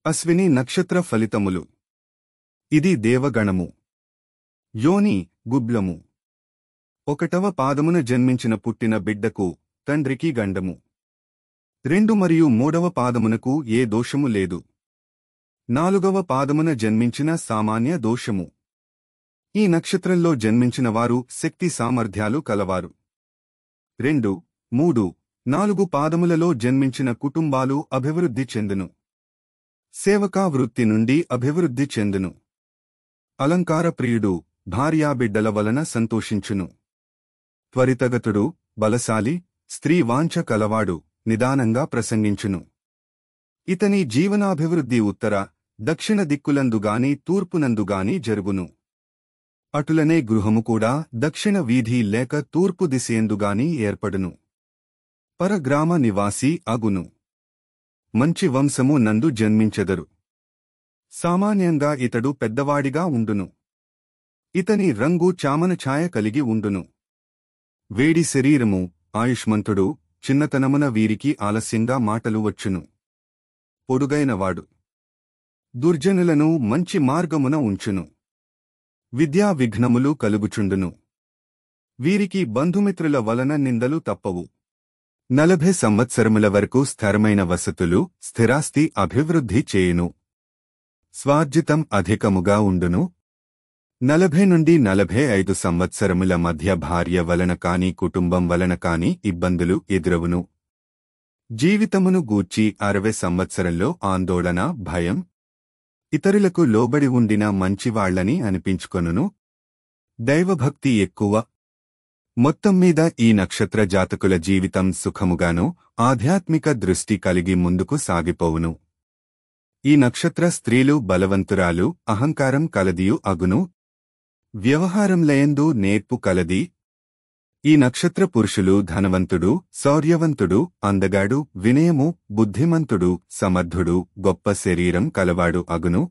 అశ్విని నక్షత్ర ఫలితములు. ఇది దేవగణము. యోని గుబ్లము. 1వ పాదమున జన్మించిన పుట్టిన బిడ్డకు తండ్రికి గండము. 2 మరియు 3వ పాదమునకు ఏ దోషము లేదు. 4వ పాదమున జన్మించిన సామాన్య దోషము. ఈ నక్షత్రంలో జన్మించిన వారు శక్తి సామర్థ్యాలు కలవారు. 2, 3, 4 పాదములలో జన్మించిన కుటుంబాలు అభివృద్ధి చెందును. సేవకా వృత్తి నుండి అభివృద్ధి చెందును. అలంకార ప్రియుడు భార్యాబిడ్డల వలన సంతోషించును. త్వరితగతుడు, బలశాలి, స్త్రీ వాంఛ కలవాడు, నిదానంగా ప్రసంగించును. ఇతని జీవనాభివృద్ధి ఉత్తర, దక్షిణ దిక్కులందుగాని తూర్పునందుగాని జరుగును. అటులనే గృహము కూడా దక్షిణ వీధి లేక తూర్పు దిశయందుగాని ఏర్పడును. పరగ్రామ నివాసి అగును. మంచి వంశము నందు జన్మించెదరు. సామాన్యంగా ఇతడు పెద్దవాడిగా ఉండును. ఇతని రంగు చామన ఛాయ కలిగి ఉండును. వేడి శరీరము, ఆయుష్మంతుడు, చిన్నతనమున వీరికి ఆలస్యంగా మాటలు వచ్చును. పొడుగైనవాడు. దుర్జనులను మంచి మార్గమున ఉంచును. విద్యా విఘ్నములు కలుగుచుండును. వీరికి బంధుమిత్రుల వలన నిందలు తప్పవు. 40 సంవత్సరముల వరకు స్థిరమైన వసతులు, స్థిరాస్తి అభివృద్ధి చేయును. స్వార్జితం అధికముగా ఉండును. 40 నుండి 45 సంవత్సరముల మధ్య భార్య వలన కాని కుటుంబం వలన కాని ఇబ్బందులు ఎదురవును. జీవితమును గూర్చి 60 సంవత్సరంలో ఆందోళన, భయం. ఇతరులకు లోబడి ఉండిన మంచివాళ్లని అనిపించుకొనును. దైవభక్తి ఎక్కువ. మొత్తం మీద ఈ నక్షత్ర జాతకుల జీవితం సుఖముగాను, ఆధ్యాత్మిక దృష్టి కలిగి ముందుకు సాగిపోవును. ఈ నక్షత్ర స్త్రీలు బలవంతురాలు, అహంకారం కలదియు అగును. వ్యవహారంలయందు నేర్పు కలది. ఈ నక్షత్ర పురుషులు ధనవంతుడు, శౌర్యవంతుడు, అందగాడు, వినయము, బుద్ధిమంతుడు, సమర్థుడు, గొప్ప శరీరం కలవాడు అగును.